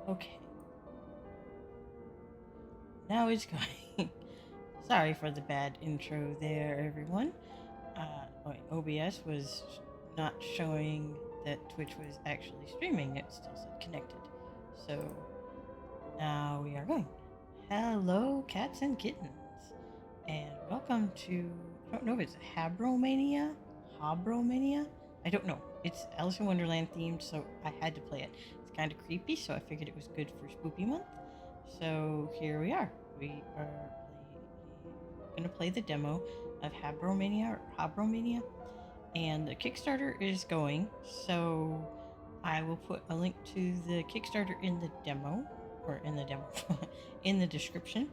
Okay. Now it's going. Sorry for the bad intro there, everyone. OBS was not showing that Twitch was actually streaming. It still said connected. So now we are going. Hello, cats and kittens. And welcome to, I don't know if it's HABROMANIA? HABROMANIA? I don't know. It's Alice in Wonderland themed, so I had to play it. It's kind of creepy, so I figured it was good for Spooky Month. So here we are. We are going to play the demo of HABROMANIA, and the Kickstarter is going, so I will put a link to the Kickstarter in the demo, in the description.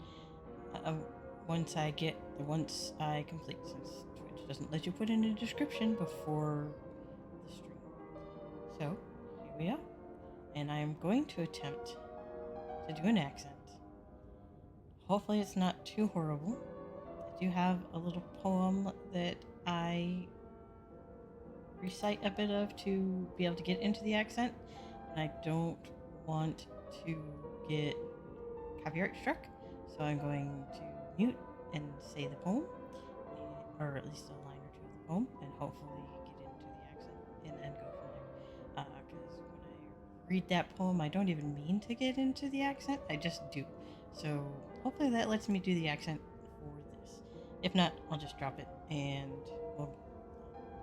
Once I complete, since Twitch doesn't let you put in a description before the stream. So here we are, and I am going to attempt to do an accent. Hopefully it's not too horrible. I do have a little poem that I recite a bit of to be able to get into the accent, and I don't want to get copyright struck, so I'm going to mute and say the poem, or at least a line or two of the poem, and hopefully get into the accent and then go from there. Because when I read that poem, I don't even mean to get into the accent, I just do. So hopefully that lets me do the accent for this. If not, I'll just drop it and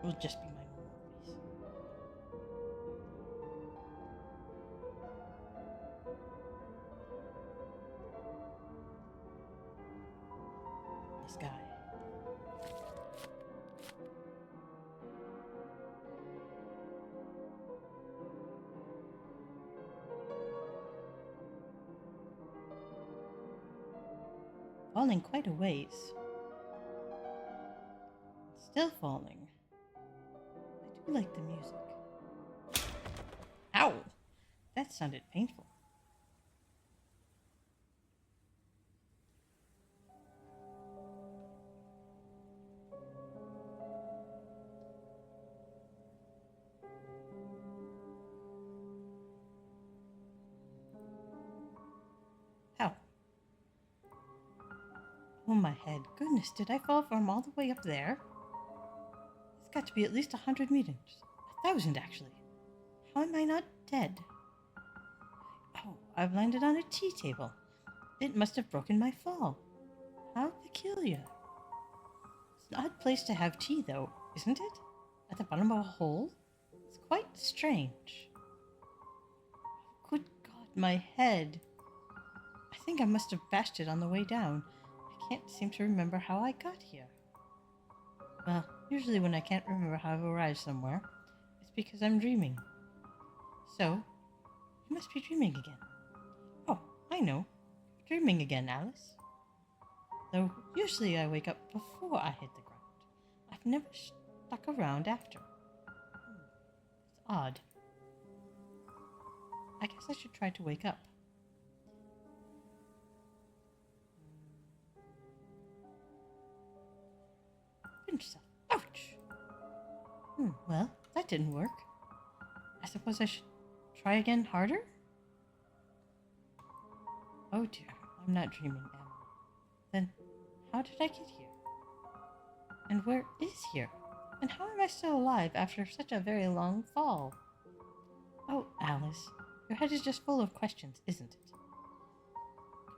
it'll just be my normal voice. This guy. Falling quite a ways. Still falling. I do like the music. Ow! That sounded painful. Ow. Oh, my head. Goodness, did I fall from all the way up there? It's got to be at least 100 meters. 1,000, actually. How am I not dead? Oh, I've landed on a tea table. It must have broken my fall. How peculiar. It's an odd place to have tea, though, isn't it? At the bottom of a hole? It's quite strange. Good God, my head. I think I must have bashed it on the way down. I can't seem to remember how I got here. Well, usually when I can't remember how I've arrived somewhere, it's because I'm dreaming. So, you must be dreaming again. Oh, I know. You're dreaming again, Alice. Though usually I wake up before I hit the ground. I've never stuck around after. It's odd. I guess I should try to wake up. Pinch yourself. Ouch! Well, that didn't work. I suppose I should try again harder? Oh dear, I'm not dreaming now. Then, how did I get here? And where is here? And how am I still alive after such a very long fall? Oh, Alice, your head is just full of questions, isn't it?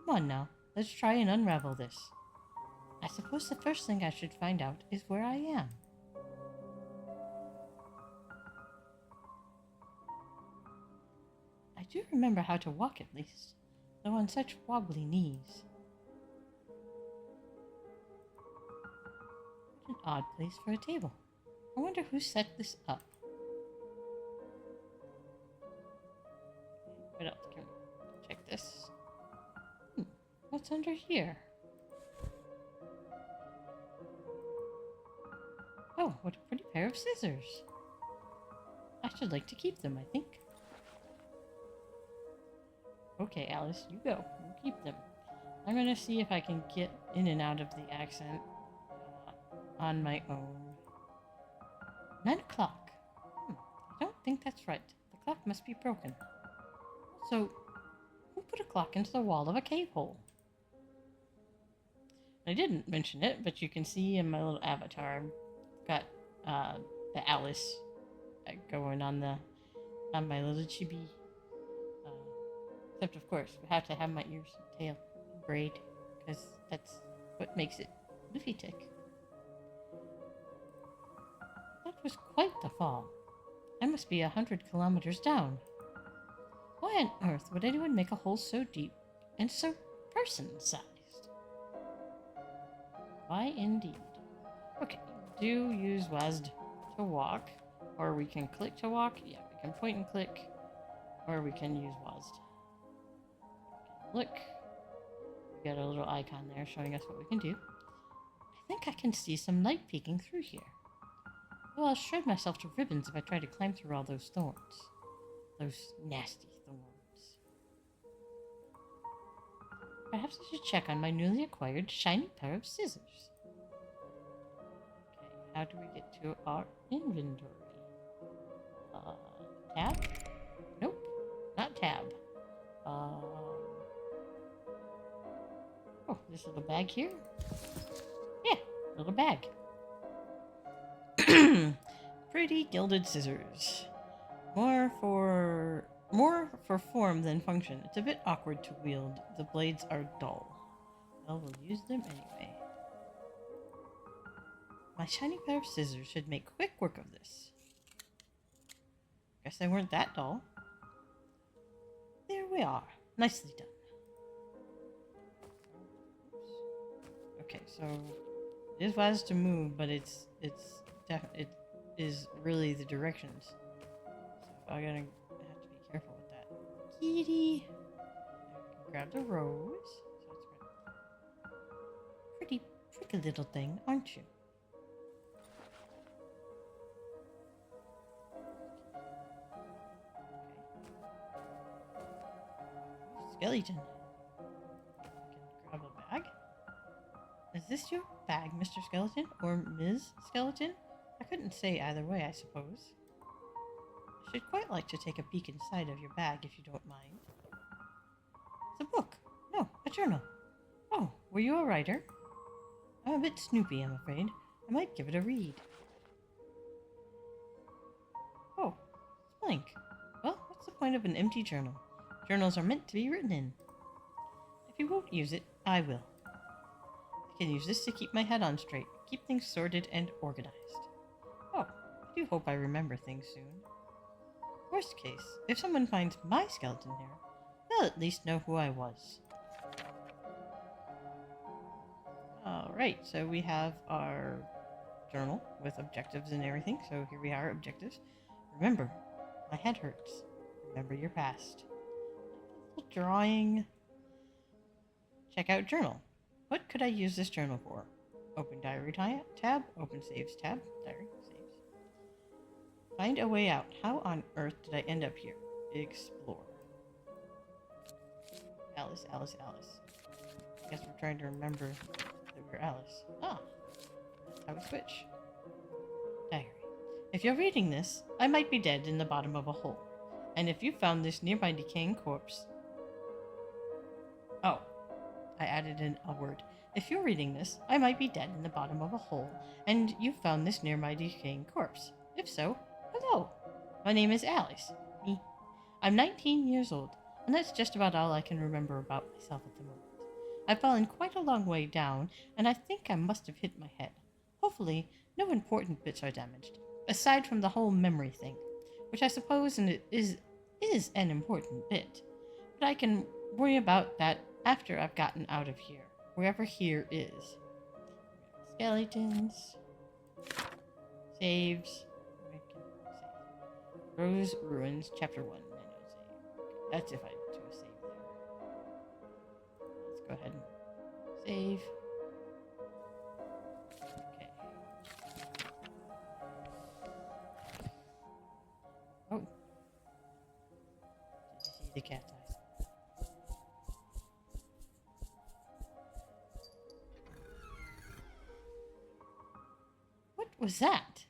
Come on now, let's try and unravel this. I suppose the first thing I should find out is where I am. I do remember how to walk at least, though on such wobbly knees. What an odd place for a table. I wonder who set this up. What else can we check this? What's under here? Oh, what a pretty pair of scissors. I should like to keep them, I think. Okay, Alice, you go. You keep them. I'm gonna see if I can get in and out of the accent on my own. 9 o'clock. I don't think that's right. The clock must be broken. So, Who put a clock into the wall of a cave hole? I didn't mention it, but you can see in my little avatar, I've got the Alice going on my little chibi. Except of course, we have to have my ears and tail braid, because that's what makes it Luffy tick. That was quite the fall. I must be 100 kilometers down. Why on earth would anyone make a hole so deep and so person-sized? Why indeed? Okay, do use WASD to walk, or we can click to walk. Yeah, we can point and click, or we can use WASD. Look, we got a little icon there showing us what we can do. I think I can see some light peeking through here. Well, I'll shred myself to ribbons if I try to climb through all those thorns. Those nasty thorns. Perhaps I should check on my newly acquired shiny pair of scissors. Okay, how do we get to our inventory? Tab? Nope, not tab. Oh, this little bag here? Yeah, little bag. Pretty gilded scissors. More for form than function. It's a bit awkward to wield. The blades are dull. Well, we'll use them anyway. My shiny pair of scissors should make quick work of this. Guess they weren't that dull. There we are. Nicely done. Okay, so it was to move, but it is really the directions. So I have to be careful with that. Kitty, grab the rose. So it's pretty little thing, aren't you? Skeleton. I can grab a bag. Is this your bag, Mr. Skeleton? Or Ms. Skeleton? I couldn't say either way, I suppose. I should quite like to take a peek inside of your bag, if you don't mind. It's a book. No, a journal. Oh, were you a writer? I'm a bit snoopy, I'm afraid. I might give it a read. Oh, it's blank. Well, what's the point of an empty journal? Journals are meant to be written in. If you won't use it, I will. I can use this to keep my head on straight, keep things sorted and organized. Oh, I do hope I remember things soon. Worst case, if someone finds my skeleton here, they'll at least know who I was. Alright, so we have our journal with objectives and everything. So here we are, objectives. Remember, my head hurts. Remember your past. Little drawing. Check out journal. What could I use this journal for? Open diary tab, open saves tab, diary, saves. Find a way out. How on earth did I end up here? Explore. Alice, Alice, Alice. I guess we're trying to remember that we're Alice. Ah, that's how we switch. Diary. If you're reading this, I might be dead in the bottom of a hole. And if you found this near my decaying corpse... Oh, I added in a word. If you're reading this, I might be dead in the bottom of a hole, and you found this near my decaying corpse. If so, hello. My name is Alice. Me. I'm 19 years old, and that's just about all I can remember about myself at the moment. I've fallen quite a long way down, and I think I must have hit my head. Hopefully, no important bits are damaged, aside from the whole memory thing, which I suppose is an important bit, but I can worry about that after I've gotten out of here, wherever here is. Skeletons. Saves. Rose Ruins, Chapter 1. Manual save. That's if I do a save there. Let's go ahead and save. Okay. Oh. Did you see the cat's eyes? What was that? Did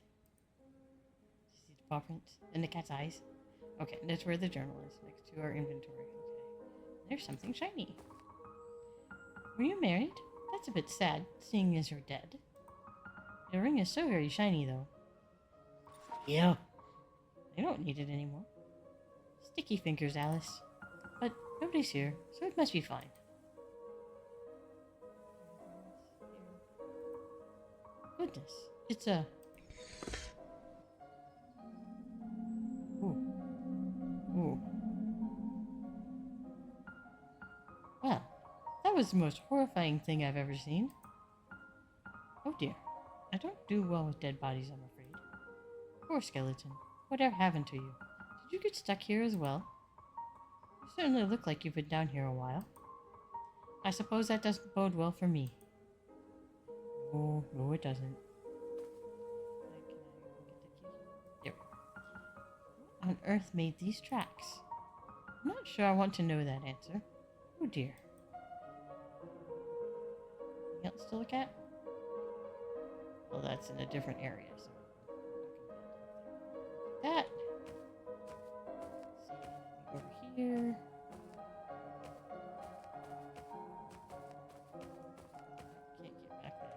you see the paw prints and the cat's eyes? Okay, that's where the journal is, next to our inventory. Okay. There's something shiny. Were you married? That's a bit sad, seeing as you're dead. Your ring is so very shiny, though. Yeah. I don't need it anymore. Sticky fingers, Alice. But nobody's here, so it must be fine. Goodness, it's a... Ooh. Ooh. Well, that was the most horrifying thing I've ever seen. Oh dear. I don't do well with dead bodies, I'm afraid. Poor skeleton. Whatever happened to you? Did you get stuck here as well? You certainly look like you've been down here a while. I suppose that doesn't bode well for me. Oh, no it doesn't. There. What on earth made these tracks? I'm not sure I want to know that answer. Oh dear. Anything else to look at? Well, that's in a different area, so that. Let's see, over here. Can't get back there.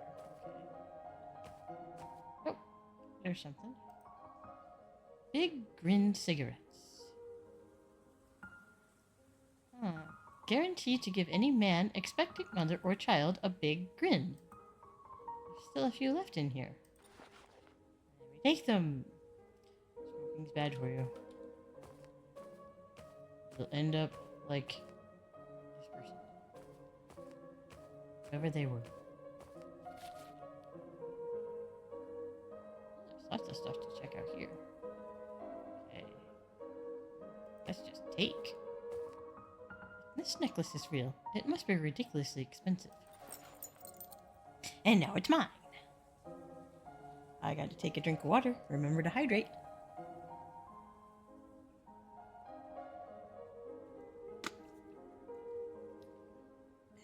Okay. Oh, there's something. Big Grin cigarettes. Guaranteed to give any man, expectant mother, or child a big grin. There's still a few left in here. Let me take them. Smoking's bad for you. You'll end up like this person. Whoever they were. There's lots of stuff to check out here. Okay. Let's just take. This necklace is real. It must be ridiculously expensive. And now it's mine. I gotta take a drink of water. Remember to hydrate.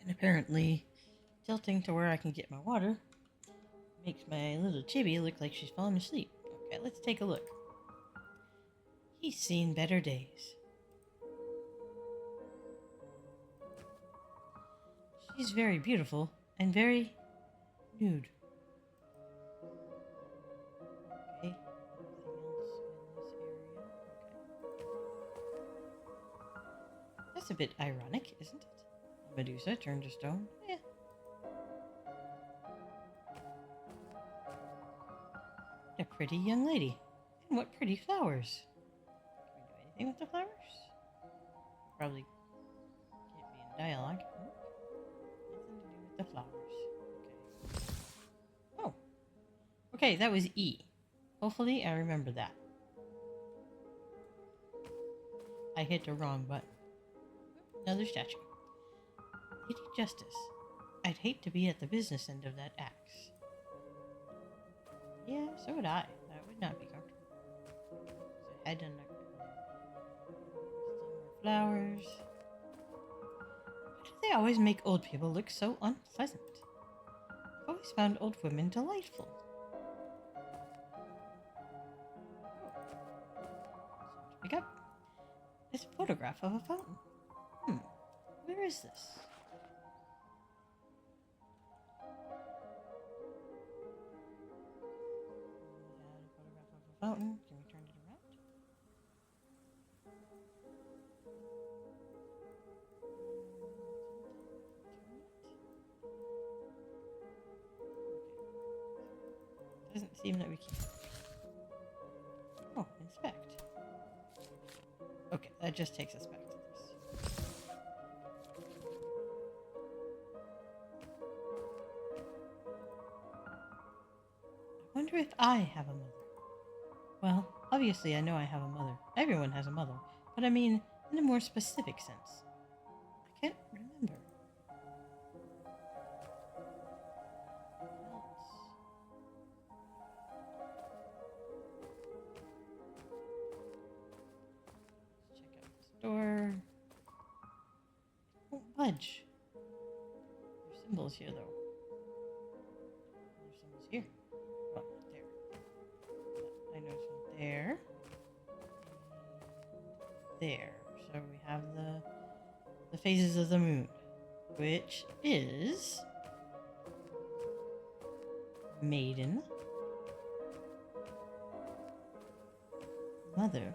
And apparently, tilting to where I can get my water makes my little chibi look like she's falling asleep. Okay, let's take a look. He's seen better days. She's very beautiful and very nude. Okay. Anything else in this area? Okay. That's a bit ironic, isn't it? Medusa turned to stone. Yeah. A pretty young lady. And what pretty flowers. Can we do anything with the flowers? Probably can't be in dialogue. The flowers. Okay. Oh. Okay, that was E. Hopefully I remember that. I hit the wrong button. Another statue. Lady Justice. I'd hate to be at the business end of that axe. Yeah, so would I. That would not be comfortable. There's a head and a... Still more flowers. They always make old people look so unpleasant. I've always found old women delightful. Pick up. It's a photograph of a fountain. Where is this? We had a photograph of a fountain. Can we turn it around? Doesn't seem that we can. Oh, inspect. Okay, that just takes us back to this. I wonder if I have a mother. Well, obviously I know I have a mother. Everyone has a mother. But I mean, in a more specific sense. I can't remember. Door. Won't budge. There's symbols here, though. There's symbols here. Oh, there. I noticed one there. There. So we have the phases of the moon, which is Maiden, Mother,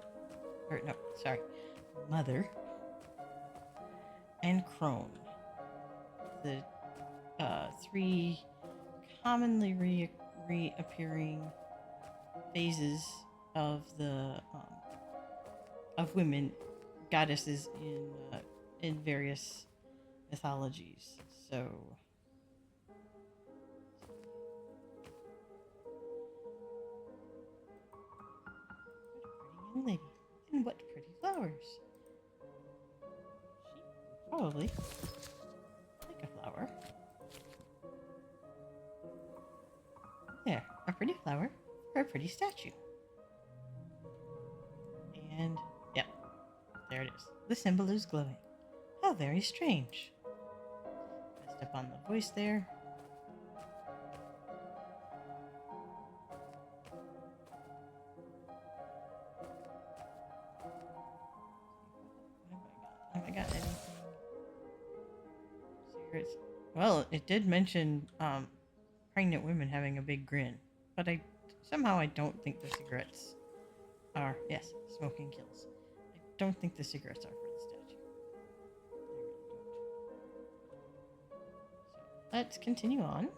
or no, sorry, Mother, and Crone. The three commonly reappearing phases of the of women goddesses in various mythologies. So what a pretty young lady, and what pretty flowers. She probably like a flower. There, a pretty flower for a pretty statue. And, yep, there it is. The symbol is glowing. How very strange. Messed up on the voice there. Have I got anything? Cigarettes. Well, it did mention pregnant women having a big grin, but somehow I don't think the cigarettes are. Yes, smoking kills. I don't think the cigarettes are for the statue. I really don't. So let's continue on.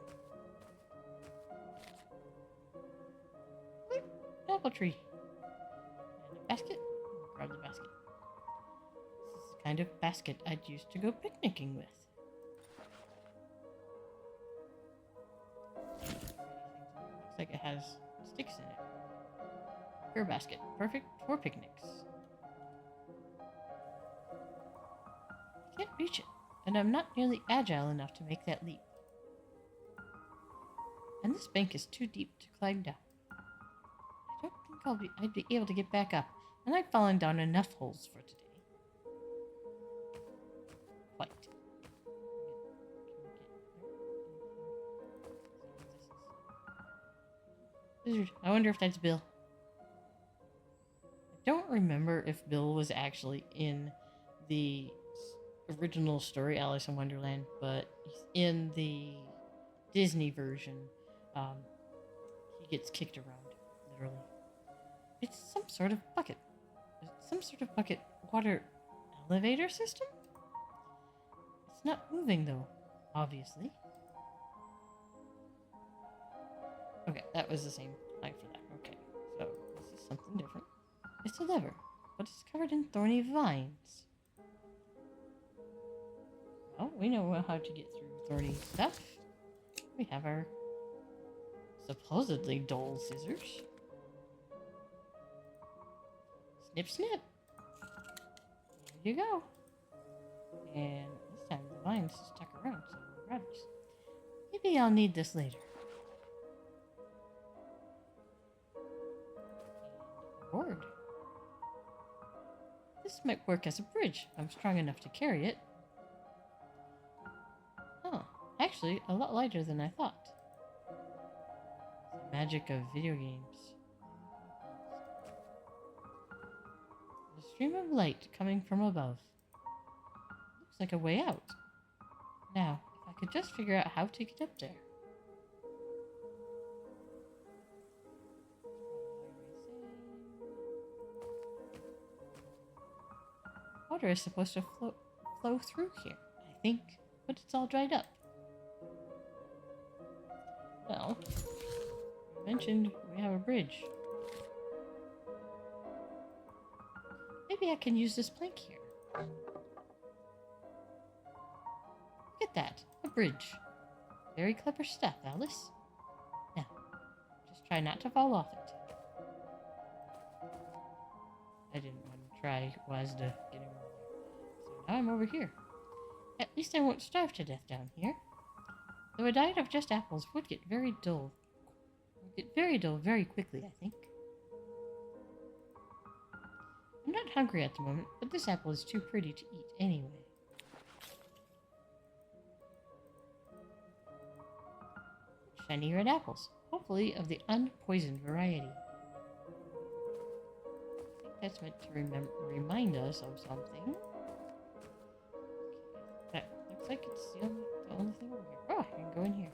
Look, apple tree. And a basket. Grab the basket. This is the kind of basket I'd used to go picnicking with. Looks like it has sticks in it. Her basket, perfect for picnics. I can't reach it, and I'm not nearly agile enough to make that leap. And this bank is too deep to climb down. I don't think I'd be able to get back up, and I've fallen down enough holes for today. Quite. Wizard, I wonder if that's Bill. I don't remember if Bill was actually in the original story, Alice in Wonderland, but he's in the Disney version. He gets kicked around, literally. It's some sort of bucket. Some sort of bucket water elevator system? It's not moving, though, obviously. Okay, that was the same line for that. Okay, so this is something different. It's a lever, but it's covered in thorny vines. Well, we know how to get through thorny stuff. We have our supposedly dull scissors. Snip, snip. There you go. And this time the vines stuck around, so we'll grab this. Maybe I'll need this later. Board. This might work as a bridge. I'm strong enough to carry it. Huh. Actually, a lot lighter than I thought. The magic of video games. A stream of light coming from above. Looks like a way out. Now, if I could just figure out how to get up there. Water is supposed to flow through here, I think, but it's all dried up. Well, you mentioned we have a bridge. Maybe I can use this plank here. Look at that, a bridge. Very clever stuff, Alice. Now, just try not to fall off it. I didn't want to try Wazda getting over there. So now I'm over here. At least I won't starve to death down here. Though a diet of just apples would get very dull. Very quickly, I think. I'm not hungry at the moment, but this apple is too pretty to eat anyway. Shiny red apples, hopefully of the unpoisoned variety. I think that's meant to remind us of something. Looks like it's the only thing over here. Oh, I can go in here.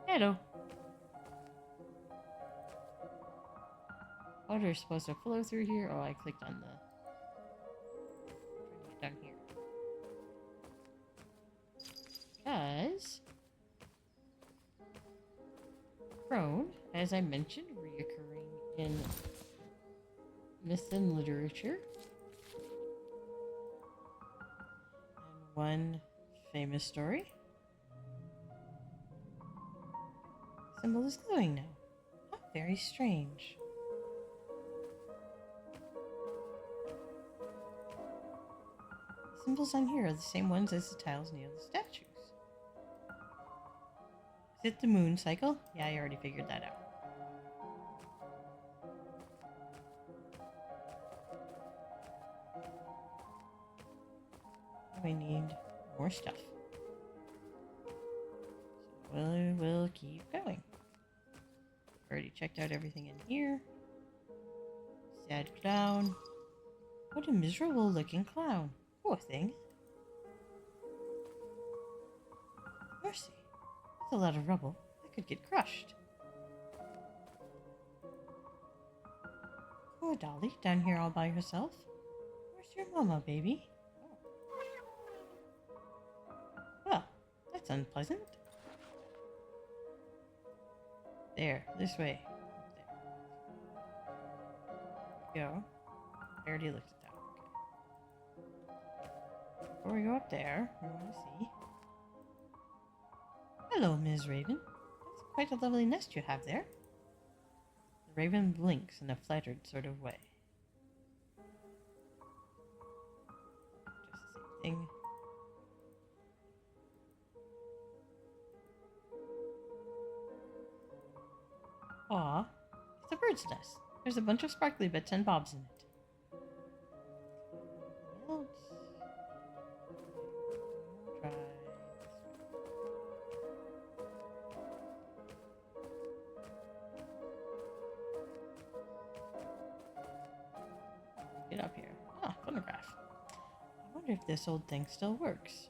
Hello. Water is supposed to flow through here. Oh, I clicked on the... Turn it down here. Because... Crone, as I mentioned, reoccurring in myth and literature. And one famous story. The symbol is glowing now. Oh, very strange. The symbols on here are the same ones as the tiles near the statues. Is it the moon cycle? Yeah, I already figured that out. We need more stuff. So we'll keep going. Already checked out everything in here. Sad clown. What a miserable looking clown. Poor thing. Mercy. That's a lot of rubble. I could get crushed. Poor Dolly, down here all by herself. Where's your mama, baby? Well, that's unpleasant. There, this way. There we go. I already looked at that. Okay. Before we go up there, we want to see. Hello, Ms. Raven. That's quite a lovely nest you have there. The raven blinks in a flattered sort of way. Just the same thing. Aw, it's a bird's nest. There's a bunch of sparkly bits and bobs in it. Else? Try this way. Get up here. Ah, phonograph. I wonder if this old thing still works.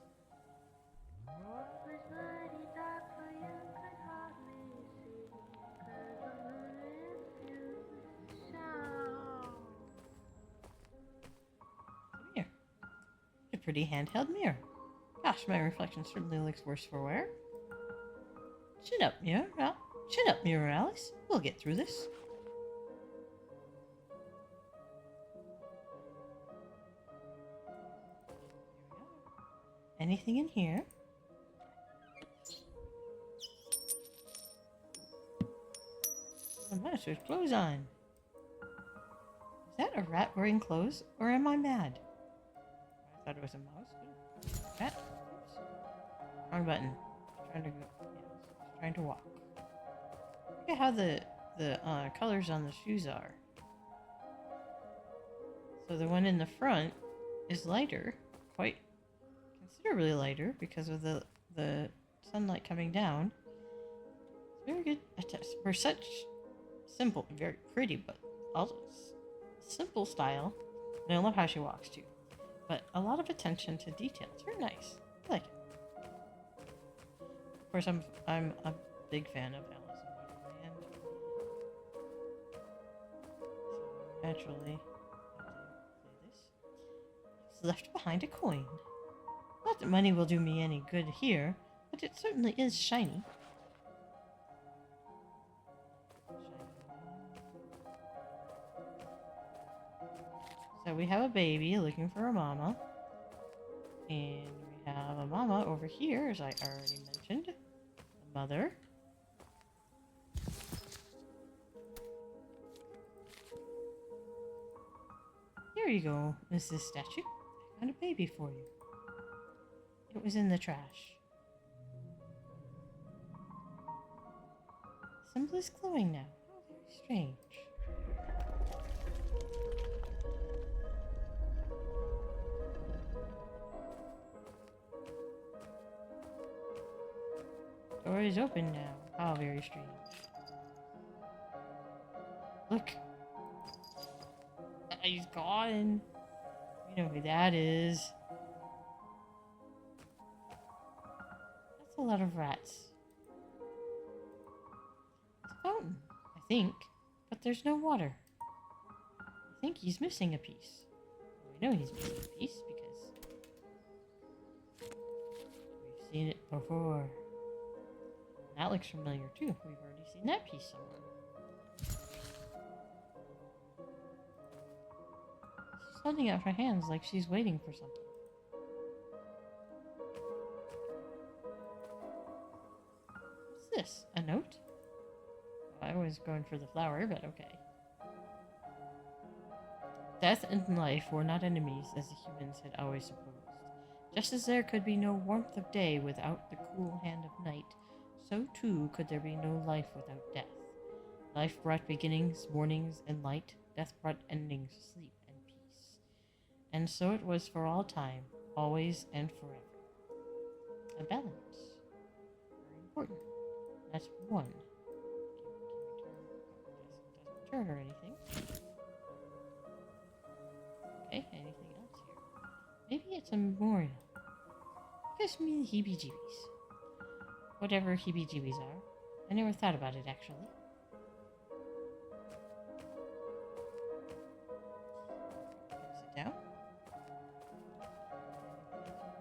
Pretty handheld mirror. Gosh, my reflection certainly looks worse for wear. Chin up, mirror. Chin up, mirror, Alice. We'll get through this. Anything in here? The monster's clothes on. Is that a rat wearing clothes, or am I mad? I thought it was a mouse. Cat? Oops. Wrong button. Trying to go. Yes. Trying to walk. Look at how the colors on the shoes are. So the one in the front is lighter, quite considerably lighter because of the sunlight coming down. It's very good. For such simple, very pretty, but also simple style. And I love how she walks too. But a lot of attention to detail. It's very nice. I like it. Of course, I'm a big fan of Alice in Wonderland. So naturally, I'll play this. It's left behind a coin. Not that money will do me any good here, but it certainly is shiny. So we have a baby looking for a mama. And we have a mama over here, as I already mentioned. A mother. Here you go, Mrs. Statue. I found a baby for you. It was in the trash. The symbol is glowing now. How very strange. Door is open now. How very strange. Look. He's gone. You know who that is. That's a lot of rats. It's a fountain, I think. But there's no water. I think he's missing a piece. We know he's missing a piece because we've seen it before. That looks familiar too. We've already seen that piece somewhere. She's holding out her hands like she's waiting for something. What's this? A note? I was going for the flower, but okay. Death and life were not enemies, as the humans had always supposed. Just as there could be no warmth of day without the cool hand of night, so too could there be no life without death. Life brought beginnings, mornings, and light. Death brought endings, sleep, and peace. And so it was for all time, always and forever. A balance. Very important. That's one. Can we turn? Doesn't turn or anything. Okay, anything else here? Maybe it's a memorial. Gives me the heebie-jeebies. Whatever heebie-jeebies are. I never thought about it, actually. Sit down.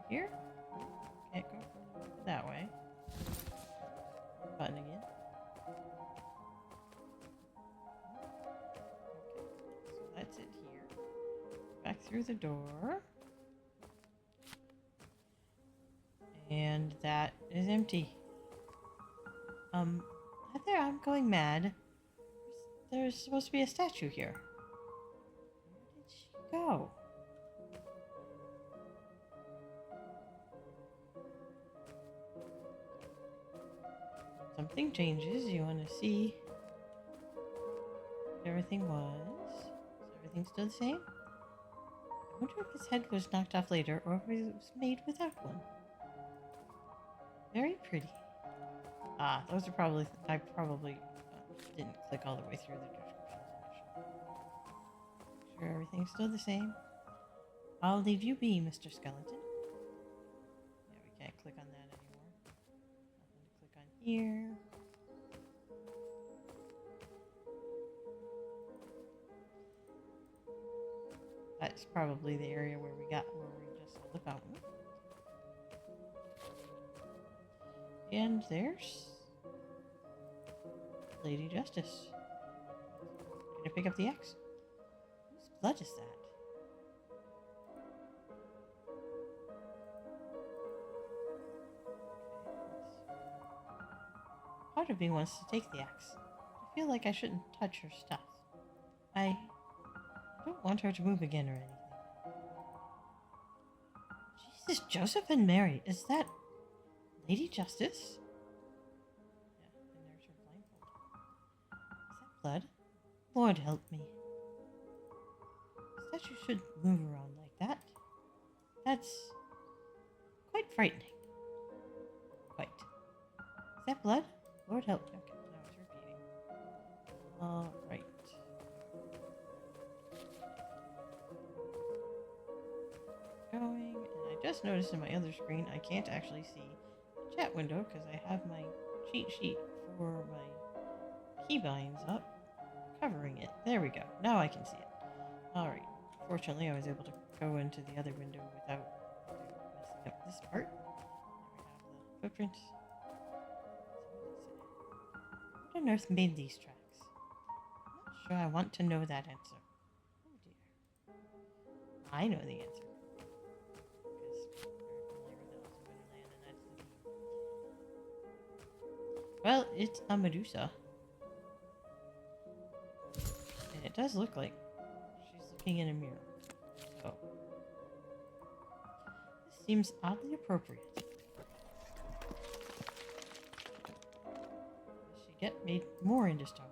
Here? Can't go that way. Button again. Okay, so that's it here. Back through the door. And that is empty. There, I'm going mad. There's supposed to be a statue here. Where did she go? Something changes. You want to see what everything was. Is everything still the same? I wonder if his head was knocked off later or if it was made without one. Very pretty. Ah, those are probably... I probably didn't click all the way through the descriptions initially. Make sure everything's still the same. I'll leave you be, Mr. Skeleton. Yeah, we can't click on that anymore. Nothing to click on here. That's probably the area where we just saw the fountain. And there's Lady Justice. Can I pick up the axe? Whose blood is that? Part of me wants to take the axe. I feel like I shouldn't touch her stuff. I don't want her to move again or anything. Jesus, Joseph and Mary, is that Lady Justice? Yeah, and there's her blindfold. Is that blood? Lord help me. The statue shouldn't move around like that. That's quite frightening. Quite. Is that blood? Lord help me. Okay, now it's repeating. Alright. Going, and I just noticed in my other screen I can't actually see the chat window because I have my cheat sheet for my keybinds up, covering it. There we go. Now I can see it. Alright. Fortunately, I was able to go into the other window without messing up this part. There we have the footprints. What on earth made these tracks? I'm not sure I want to know that answer. Oh dear. I know the answer. Well, it's a Medusa. And it does look like she's looking in a mirror. So, this seems oddly appropriate. Does she get made more into stone?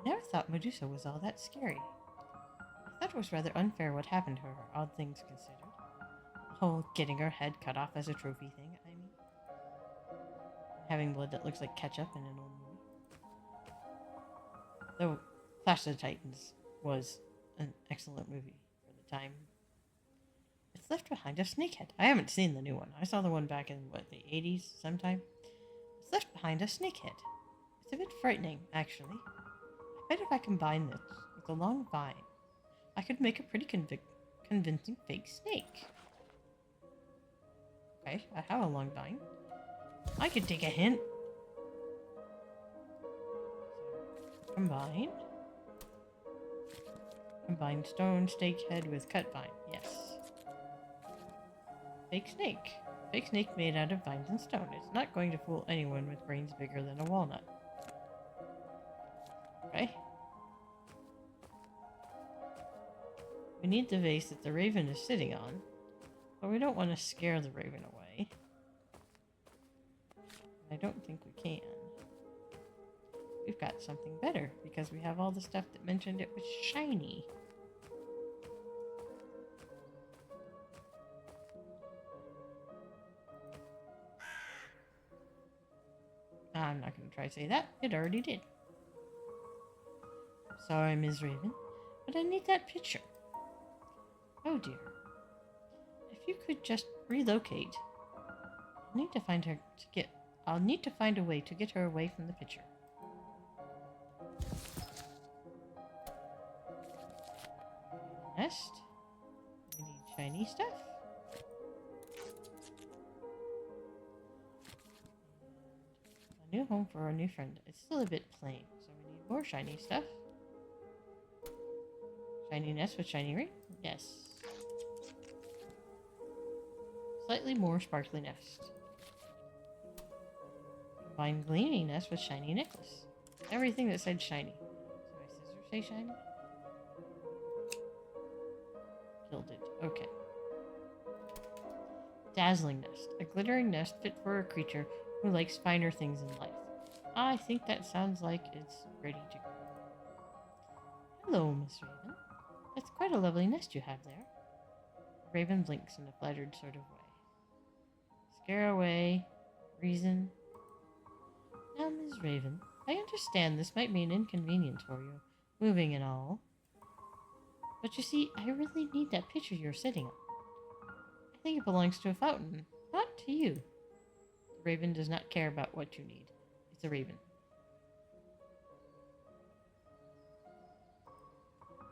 I never thought Medusa was all that scary. I thought it was rather unfair what happened to her, all things considered. The whole getting her head cut off as a trophy thing, I mean. Having blood that looks like ketchup in an old movie. Though Clash of the Titans was an excellent movie for the time. It's left behind a snakehead. I haven't seen the new one. I saw the one back in, what, the 80s sometime? It's left behind a snakehead. It's a bit frightening, actually. I bet if I combine this with a long vine, I could make a pretty convincing fake snake. Okay, I have a long vine. I could take a hint. So, combine. Combine stone stake head with cut vine. Yes. Fake snake. Fake snake made out of vines and stone. It's not going to fool anyone with brains bigger than a walnut. Okay. We need the vase that the raven is sitting on, but we don't want to scare the raven away. I don't think we can. We've got something better, because we have all the stuff that mentioned it was shiny. I'm not going to try to say that. It already did. Sorry, Ms. Raven, but I need that picture. Oh dear. If you could just relocate. I'll need to find a way to get her away from the picture. Nest. We need shiny stuff. A new home for our new friend. It's still a bit plain, so we need more shiny stuff. Shiny nest with shiny ring? Yes. Slightly more sparkly nest. Combine gleaming nest with shiny necklace. Everything that said shiny. So my scissors say shiny? Gilded. Okay. Dazzling nest. A glittering nest fit for a creature who likes finer things in life. I think that sounds like it's ready to go. Hello, Miss Raven. That's quite a lovely nest you have there. Raven blinks in a flattered sort of way. Scare away. Reason. Now, Ms. Raven, I understand this might be an inconvenience for you, moving and all. But you see, I really need that picture you're sitting on. I think it belongs to a fountain, not to you. The raven does not care about what you need. It's a raven.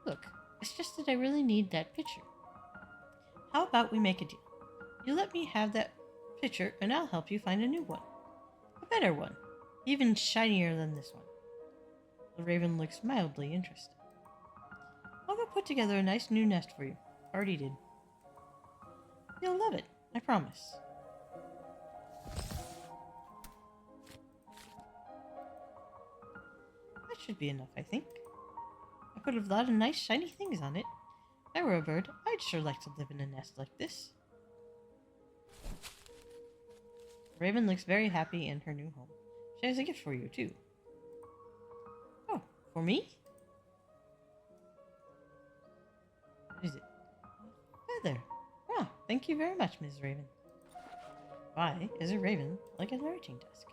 Look, it's just that I really need that picture. How about we make a deal? You let me have that picture, and I'll help you find a new one. A better one. Even shinier than this one. The raven looks mildly interested. I'll go put together a nice new nest for you. Already did. You'll love it, I promise. That should be enough, I think. I put a lot of nice shiny things on it. If I were a bird, I'd sure like to live in a nest like this. The raven looks very happy in her new home. She has a gift for you, too. Oh, for me? What is it? Feather. Ah, thank you very much, Ms. Raven. Why is a raven like a writing desk?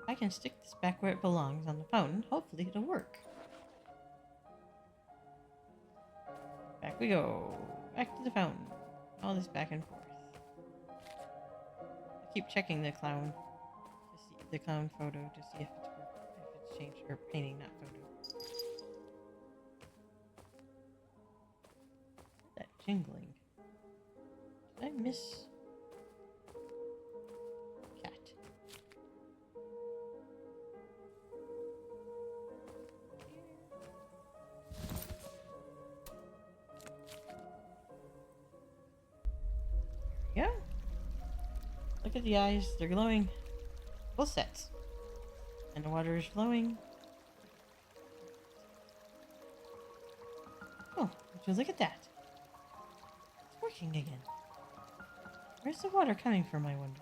I can stick this back where it belongs on the fountain. Hopefully it'll work. Back we go. Back to the fountain. All this back and forth. I keep checking the clown to see the clown photo to see if it's changed, or painting, not photo. That jingling. Did I miss cat? There we go. Look at the eyes, they're glowing. Full sets. And the water is flowing. Oh, would you look at that? It's working again. Where's the water coming from, I wonder?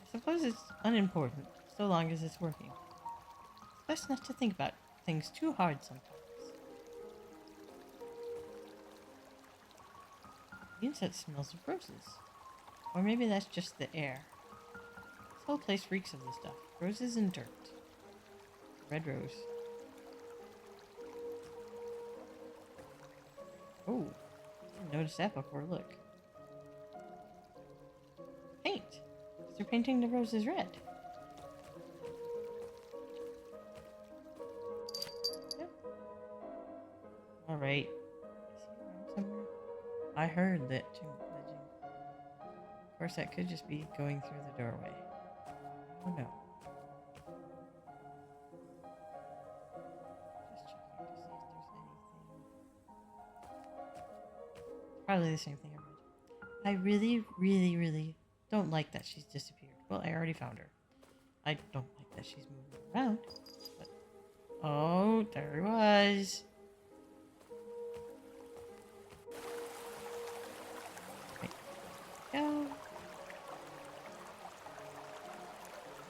I suppose it's unimportant, so long as it's working. It's best not to think about things too hard sometimes. The inside smells of roses. Or maybe that's just the air. This whole place reeks of this stuff. Roses and dirt. Red rose. Oh, didn't notice that before. Look. Paint. They're painting the roses red. Yep. All right. Is he around somewhere? I heard that too. Of course, that could just be going through the doorway. Oh no. Just checking to see if there's anything. Probably the same thing I read. I really, really, really don't like that she's disappeared. Well, I already found her. I don't like that she's moving around. But oh, there he was. Right. Go.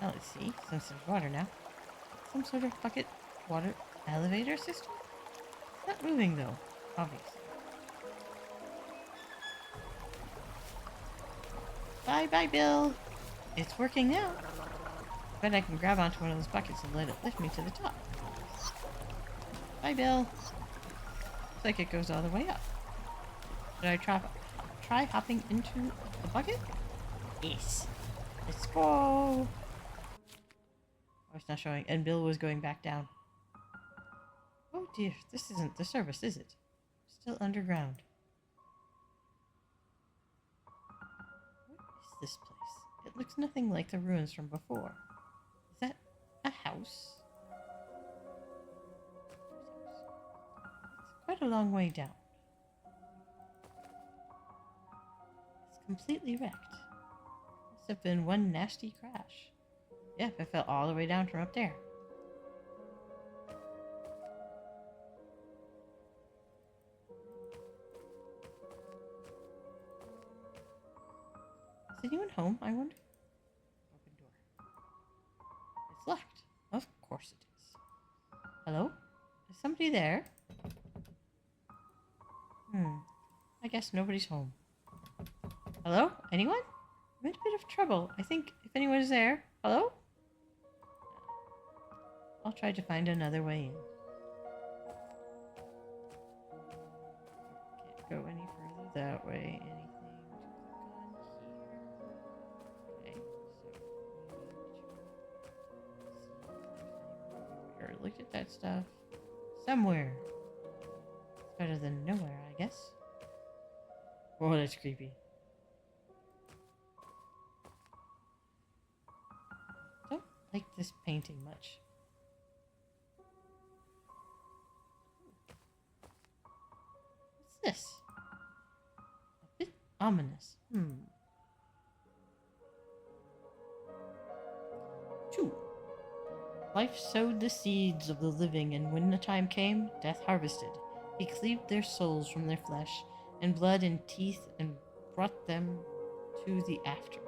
Now let's see. Since there's water now. Some sort of bucket water elevator system? It's not moving though, obviously. Bye bye, Bill. It's working now. Bet I can grab onto one of those buckets and let it lift me to the top. Bye, Bill. Looks like it goes all the way up. Should I try hopping into the bucket? Yes. Let's go. Oh, it's not showing. And Bill was going back down. Oh dear, this isn't the service, is it? Still underground. What is this place? It looks nothing like the ruins from before. Is that a house? It's quite a long way down. It's completely wrecked. Must have been one nasty crash. Yep, it fell all the way down from up there. Is anyone home, I wonder? Open door. It's locked. Of course it is. Hello? Is somebody there? I guess nobody's home. Hello? Anyone? I'm in a bit of trouble. I think if anyone is there. Hello? I'll try to find another way in. Can't go any further that way. Anything to click on here? Okay, so we need to see if there's anywhere. We already looked at that stuff. Somewhere. It's better than nowhere, I guess. Oh, that's creepy. Don't like this painting much. What's this? A bit ominous. 2. Life sowed the seeds of the living, and when the time came, death harvested. He cleaved their souls from their flesh, and blood and teeth, and brought them to the after.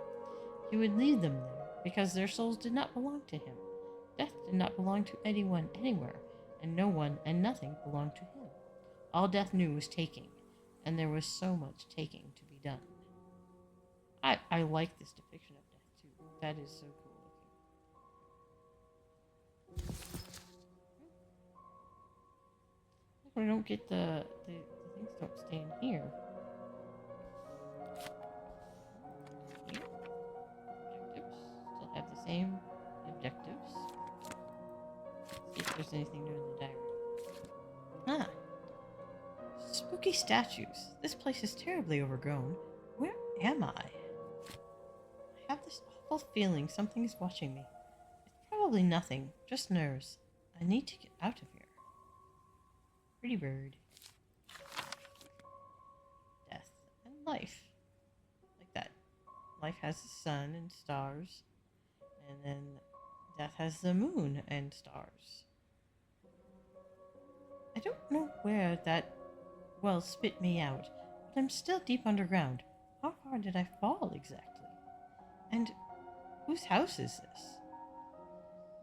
He would leave them there, because their souls did not belong to him. Death did not belong to anyone, anywhere, and no one and nothing belonged to him. All death knew was taking, and there was so much taking to be done. I like this depiction of death, too. That is so cool looking. I don't get the things don't stay in here. Objectives. Still have the same objectives. See if there's anything new in the diary. Spooky statues. This place is terribly overgrown. Where am I? I have this awful feeling something is watching me. It's probably nothing, just nerves. I need to get out of here. Pretty bird. Death and life. Like that. Life has the sun and stars, and then death has the moon and stars. I don't know where that well spit me out, but I'm still deep underground. How far did I fall exactly? And whose house is this?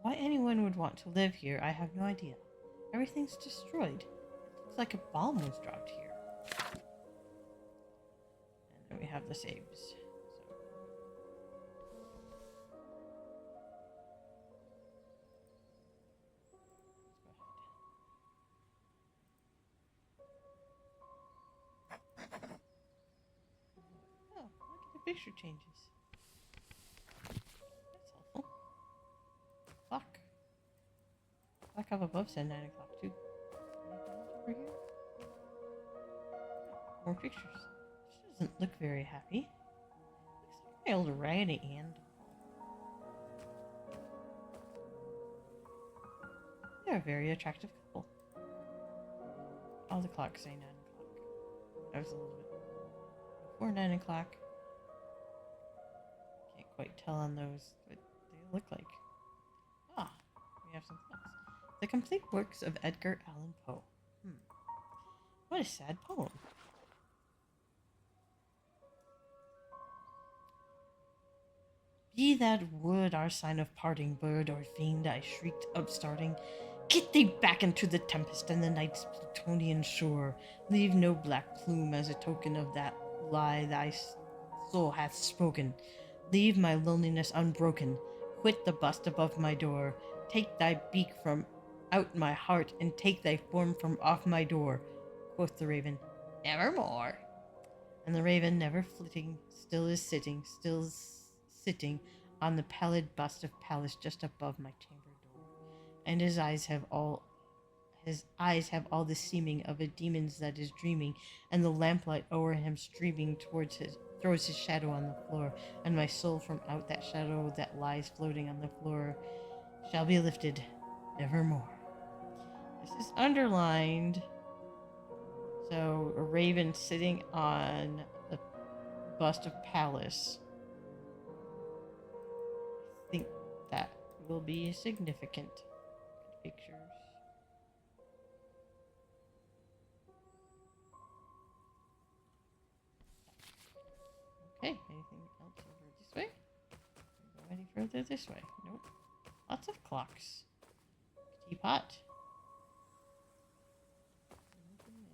Why anyone would want to live here, I have no idea. Everything's destroyed. It looks like a bomb was dropped here. And then we have the saves. fixture changes. That's helpful. Clock. Clock up above said 9 o'clock too. Anything else over here? More pictures. She doesn't look very happy. Looks like my old Raggedy Ann doll. They're a very attractive couple. All the clocks say 9 o'clock. I was a little bit before 9 o'clock. Can't quite tell on those what they look like. Ah, we have something else. The complete works of Edgar Allan Poe. What a sad poem. Be that wood our sign of parting, bird or fiend, I shrieked, upstarting. Get thee back into the tempest and the night's Plutonian shore. Leave no black plume as a token of that lie thy soul hath spoken. Leave my loneliness unbroken. Quit the bust above my door. Take thy beak from out my heart, and take thy form from off my door. Quoth the raven, nevermore. And the raven, never flitting, still is sitting on the pallid bust of Pallas just above my chamber door. And his eyes have all the seeming of a demon's that is dreaming, and the lamplight o'er him streaming towards throws his shadow on the floor, and my soul from out that shadow that lies floating on the floor shall be lifted nevermore. This is underlined. So a raven sitting on the bust of Pallas. I think that will be significant. Pictures. Okay, anything else over this way? Go any further this way? Nope. Lots of clocks. Teapot. Anything.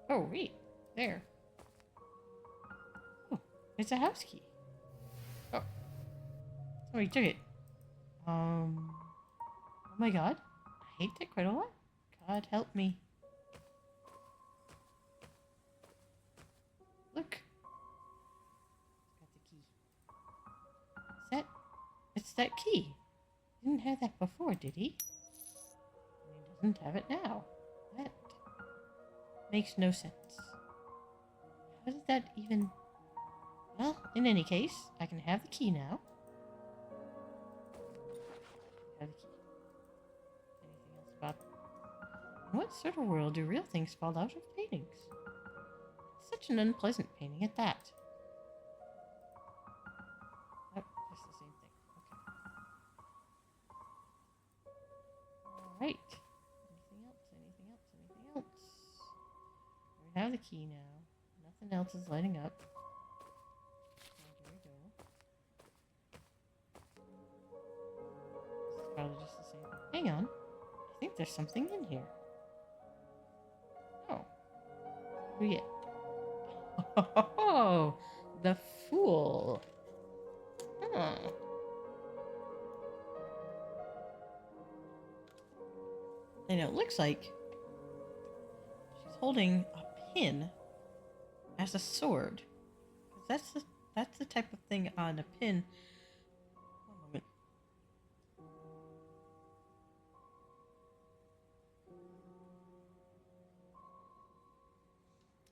Oh, wait. There. Oh, it's a house key. Oh. Somebody took it. Oh my god. I hate that quite a lot. God help me. Look. Got the key. It's that key. He didn't have that before, did he? And he doesn't have it now. That makes no sense. How did that even... Well, in any case, I can have the key now. Have the key. Anything else about... In what sort of world do real things fall out of paintings? Such an unpleasant painting at that. Oh, just the same thing. Okay. Alright. Anything else? We have the key now. Nothing else is lighting up. There we go. This is probably just the same thing. Hang on. I think there's something in here. Oh. What do we get? Oh, the fool. Huh. And it looks like she's holding a pin as a sword. That's the type of thing on a pin. One moment.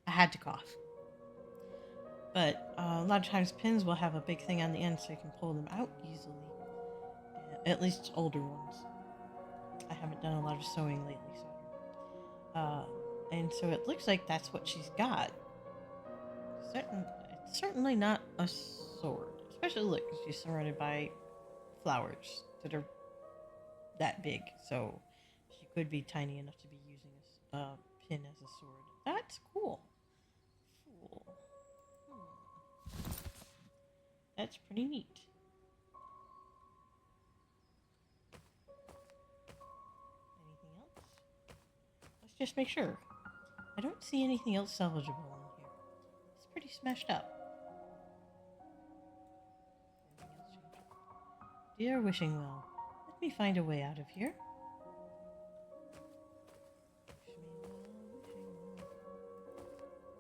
I had to cough. But a lot of times pins will have a big thing on the end so you can pull them out easily. At least older ones. I haven't done a lot of sewing lately, so and so it looks like that's what she's got. It's certainly not a sword. Especially look, she's surrounded by flowers that are that big, so she could be tiny enough to be using a pin as a sword. That's cool. That's pretty neat. Anything else? Let's just make sure. I don't see anything else salvageable in here. It's pretty smashed up. Anything else changeable? Dear Wishing Well, let me find a way out of here. Wish me well, wishing well.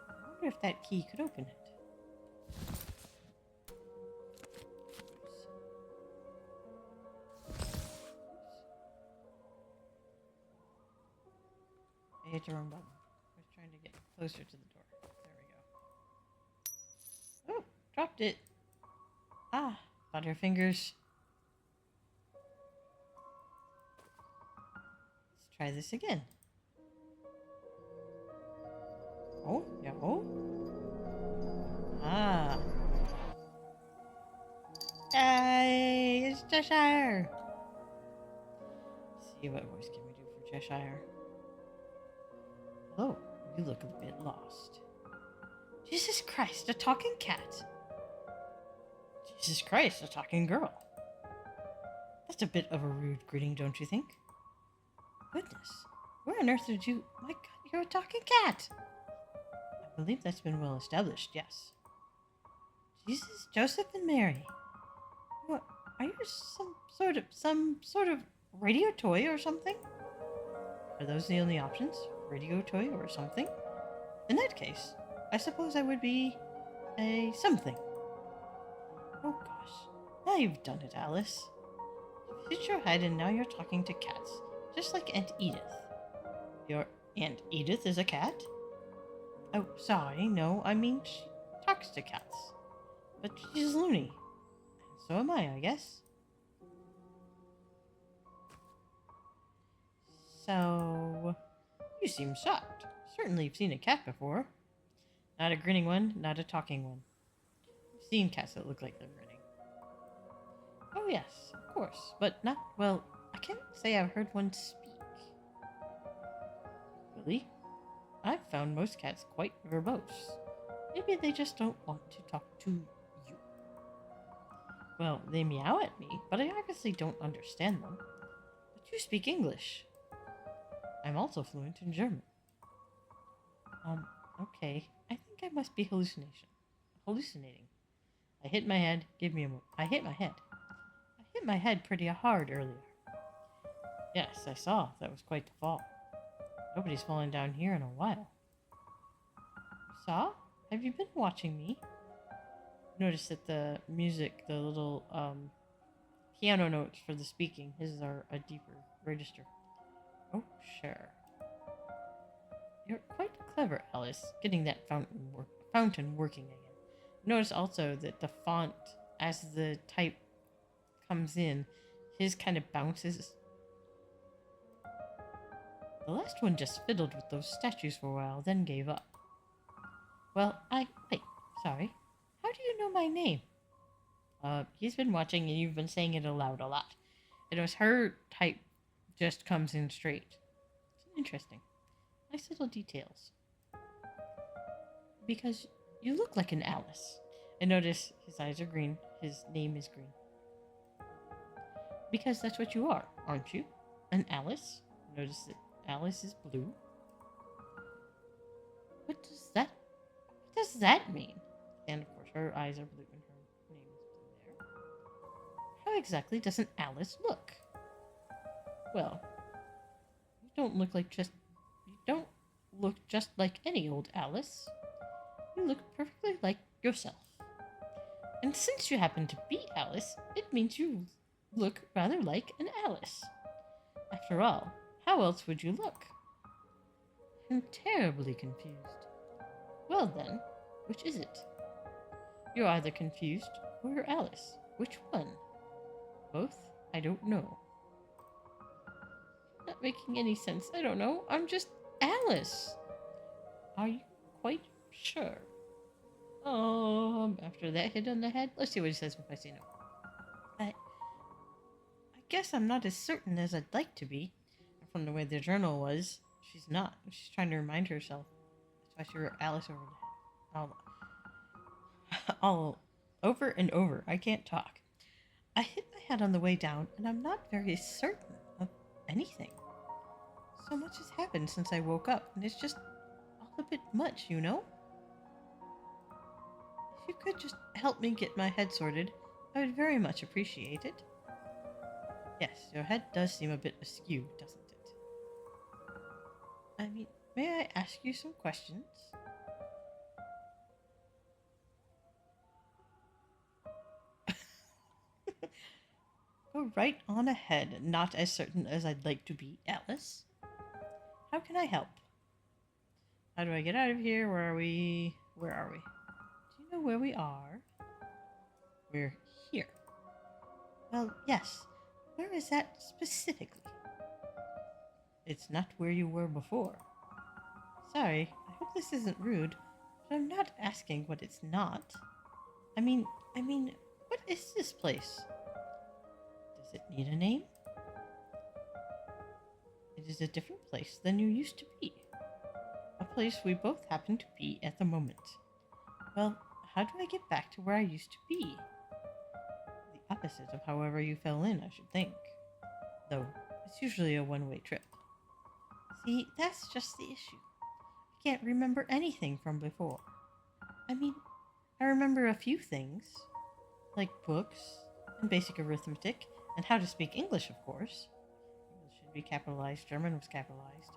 I wonder if that key could open it. I hit the wrong button. I was trying to get closer to the door. There we go. Oh, dropped it. Ah, butterfingers. Let's try this again. Oh, yeah. Oh. Ah. Hey, it's Cheshire. Let's see, what voice can we do for Cheshire? Hello, you look a bit lost. Jesus Christ, a talking cat. Jesus Christ, a talking girl. That's a bit of a rude greeting, don't you think? Goodness, where on earth did you... My God, you're a talking cat. I believe that's been well established, yes. Jesus, Joseph, and Mary. What, are you some sort of radio toy or something? Are those the only options? Radio toy or something? In that case, I suppose I would be a something. Oh gosh, now you've done it, Alice. You've hit your head and now you're talking to cats, just like Aunt Edith. Your Aunt Edith is a cat? Oh, sorry, no, I mean she talks to cats. But she's loony. And so am I guess. So... You seem shocked. Certainly you've seen a cat before. Not a grinning one, not a talking one. I've seen cats that look like they're grinning. Oh yes, of course, but not, well, I can't say I've heard one speak. Really? I've found most cats quite verbose. Maybe they just don't want to talk to you. Well, they meow at me, but I obviously don't understand them. But you speak English. I'm also fluent in German. Okay. I think I must be hallucinating. I hit my head. Give me a moment. I hit my head. I hit my head pretty hard earlier. Yes, I saw. That was quite the fall. Nobody's fallen down here in a while. Saw? Have you been watching me? Notice that the music, the little piano notes for the speaking, his are a deeper register. Oh, sure. You're quite clever, Alice, getting that fountain working again. Notice also that the font, as the type comes in, his kind of bounces. The last one just fiddled with those statues for a while, then gave up. Well, wait, sorry. How do you know my name? He's been watching and you've been saying it aloud a lot. It was her type just comes in straight. It's interesting. Nice little details. Because you look like an Alice. And notice his eyes are green. His name is green. Because that's what you are, aren't you? An Alice? Notice that Alice is blue. What does that mean? And of course her eyes are blue and her name is blue there. How exactly does an Alice look? Well, you don't look just like any old Alice. You look perfectly like yourself. And since you happen to be Alice, it means you look rather like an Alice. After all, how else would you look? I'm terribly confused. Well then, which is it? You're either confused or you're Alice. Which one? Both? I don't know. Not making any sense. I don't know. I'm just Alice. Are you quite sure? After that hit on the head, let's see what he says if I say no. I guess I'm not as certain as I'd like to be. From the way the journal was, she's not. She's trying to remind herself. That's why she wrote Alice over the head. All over and over. I can't talk. I hit my head on the way down, and I'm not very certain of anything. So much has happened since I woke up, and it's just a bit much, you know? If you could just help me get my head sorted, I would very much appreciate it. Yes, your head does seem a bit askew, doesn't it? I mean, may I ask you some questions? Go right on ahead, not as certain as I'd like to be, Alice. How can I help? How do I get out of here? Where are we? Where are we? Do you know where we are? We're here. Well, yes. Where is that specifically? It's not where you were before. Sorry, I hope this isn't rude, but I'm not asking what it's not. I mean, what is this place? Does it need a name? It is a different place than you used to be. A place we both happen to be at the moment. Well, how do I get back to where I used to be? The opposite of however you fell in, I should think. Though, it's usually a one-way trip. See, that's just the issue. I can't remember anything from before. I mean, I remember a few things, like books, and basic arithmetic, and how to speak English, of course. English should be capitalized, German was capitalized.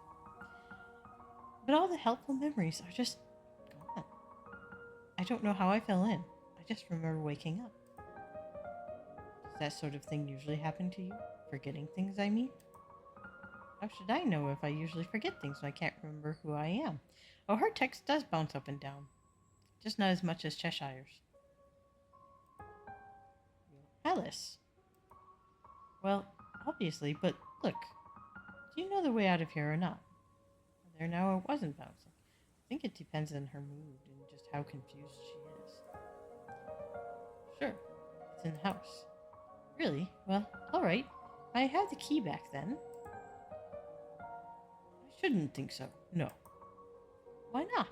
But all the helpful memories are just gone. I don't know how I fell in. I just remember waking up. Does that sort of thing usually happen to you? Forgetting things, I mean? How should I know if I usually forget things when I can't remember who I am? Oh, her text does bounce up and down. Just not as much as Cheshire's. Alice. Well, obviously, but look. Do you know the way out of here or not? There now, it wasn't bouncing. I think it depends on her mood and just how confused she is. Sure, it's in the house. Really? Well, alright. I have the key back then. I shouldn't think so. No. Why not?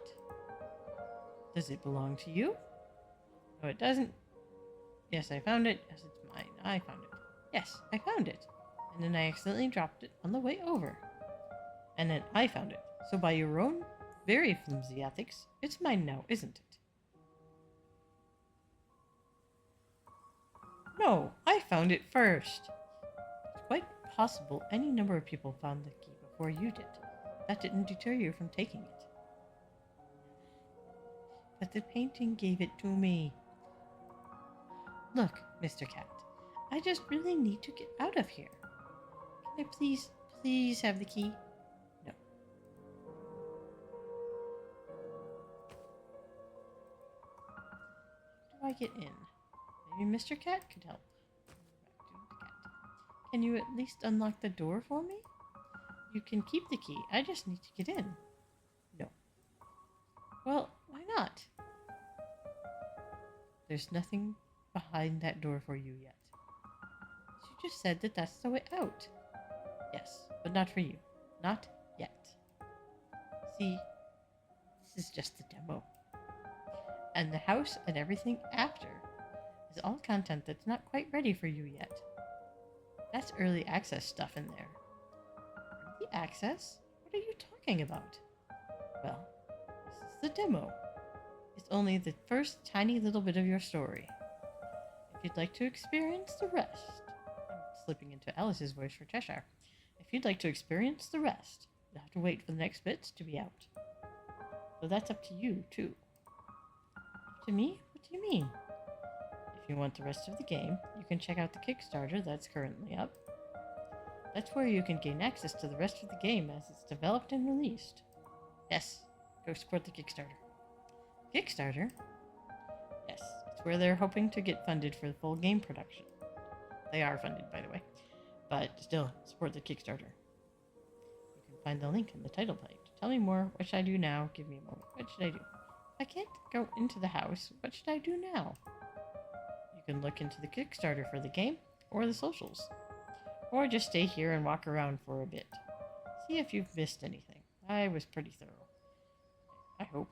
Does it belong to you? No, it doesn't. Yes, I found it. Yes, it's mine. I found it. Yes, I found it. And then I accidentally dropped it on the way over. And then I found it. So by your own very flimsy ethics, it's mine now, isn't it? No, I found it first. It's quite possible any number of people found the key before you did. That didn't deter you from taking it. But the painting gave it to me. Look, Mr. Cat, I just really need to get out of here. Can I please have the key? No. How do I get in? Maybe Mr. Cat could help. Back to the cat. Can you at least unlock the door for me? You can keep the key. I just need to get in. No. Well, why not? There's nothing behind that door for you yet. You just said that that's the way out. Yes, but not for you. Not yet. See, this is just the demo. And the house and everything after is all content that's not quite ready for you yet. That's early access stuff in there. Early access? What are you talking about? Well, this is the demo. It's only the first tiny little bit of your story. If you'd like to experience the rest, I'm slipping into Alice's voice for Cheshire. If you'd like to experience the rest, you'll have to wait for the next bits to be out. So that's up to you, too. Up to me? What do you mean? If you want the rest of the game, you can check out the Kickstarter that's currently up. That's where you can gain access to the rest of the game as it's developed and released. Yes, go support the Kickstarter. Kickstarter? Yes, it's where they're hoping to get funded for the full game production. They are funded, by the way. But still, support the Kickstarter. You can find the link in the title page. Tell me more. What should I do now? Give me a moment. What should I do? If I can't go into the house, what should I do now? You can look into the Kickstarter for the game, or the socials. Or just stay here and walk around for a bit. See if you've missed anything. I was pretty thorough. I hope.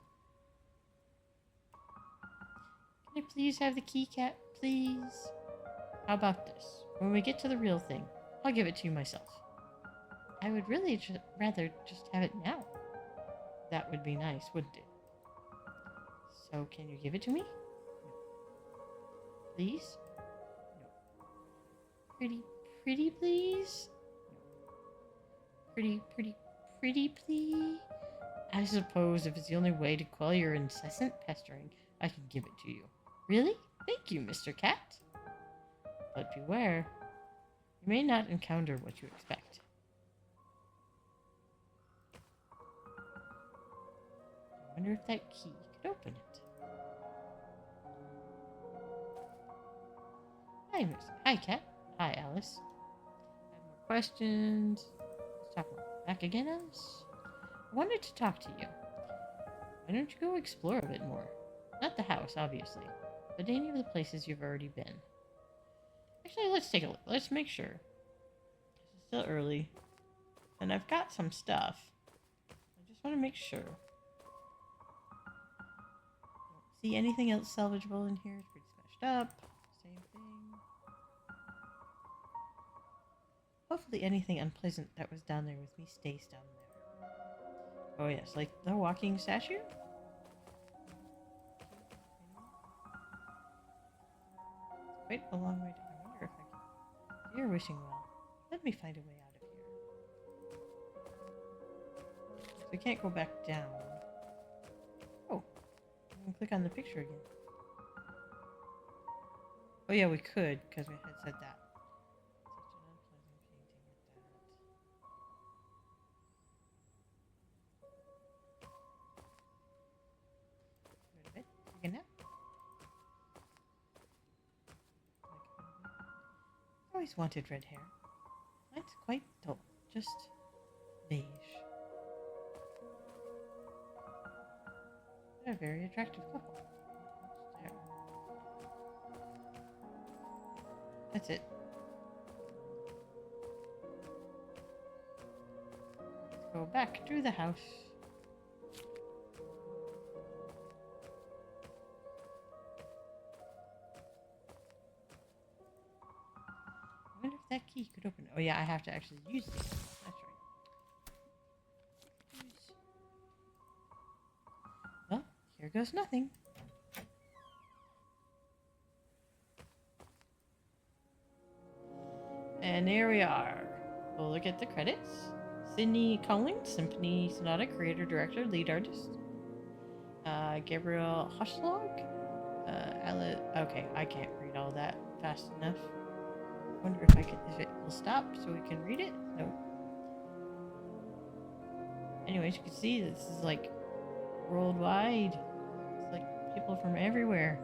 Can I please have the key, cat? Please? How about this? When we get to the real thing, I'll give it to you myself. I would really rather just have it now. That would be nice, wouldn't it? So, can you give it to me? No. Please? No. Pretty, please? No. Pretty, please? I suppose if it's the only way to quell your incessant pestering, I can give it to you. Really? Thank you, Mr. Cat. But beware, you may not encounter what you expect. I wonder if that key could open it. Hi, Cat. Hi, Alice. I have more questions. Let's talk more. Back again, Alice? I wanted to talk to you. Why don't you go explore a bit more? Not the house, obviously, but any of the places you've already been. Actually, let's take a look. Let's make sure. It's still early. And I've got some stuff. I just want to make sure. Don't see anything else salvageable in here. It's pretty smashed up. Same thing. Hopefully anything unpleasant that was down there with me stays down there. Oh yes, like the walking statue? It's quite a long way to... I wonder if I can... You're wishing well. Let me find a way out of here. So we can't go back down. Oh. I can click on the picture again. Oh yeah, we could, because we had said that. Always wanted red hair. Mine's quite dull, just beige. They're a very attractive couple. There. That's it. Let's go back to the house. I wonder if that key could open it. Oh yeah, I have to actually use this. That's right. Well, here goes nothing. And there we are. We'll look at the credits. Sydney Collins, Symphony Sonata, creator, director, lead artist. Gabriel Hoschlag. Okay, I can't read all that fast enough. Wonder if it will stop so we can read it. No. Anyways, you can see this is like worldwide. It's like people from everywhere.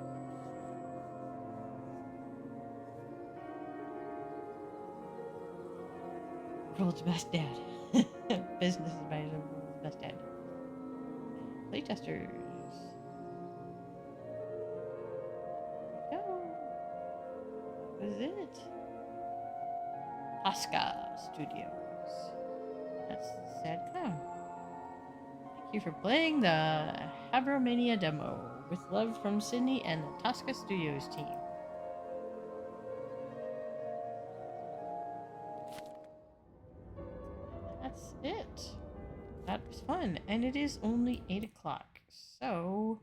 World's best dad. Business advisor, world's best dad. Playtesters. Go. What is it? Tosca Studios. That's the sad clown. Thank you for playing the HABROMANIA Demo. With love from Sydney and the Tosca Studios team. That's it. That was fun. And it is only 8 o'clock. So,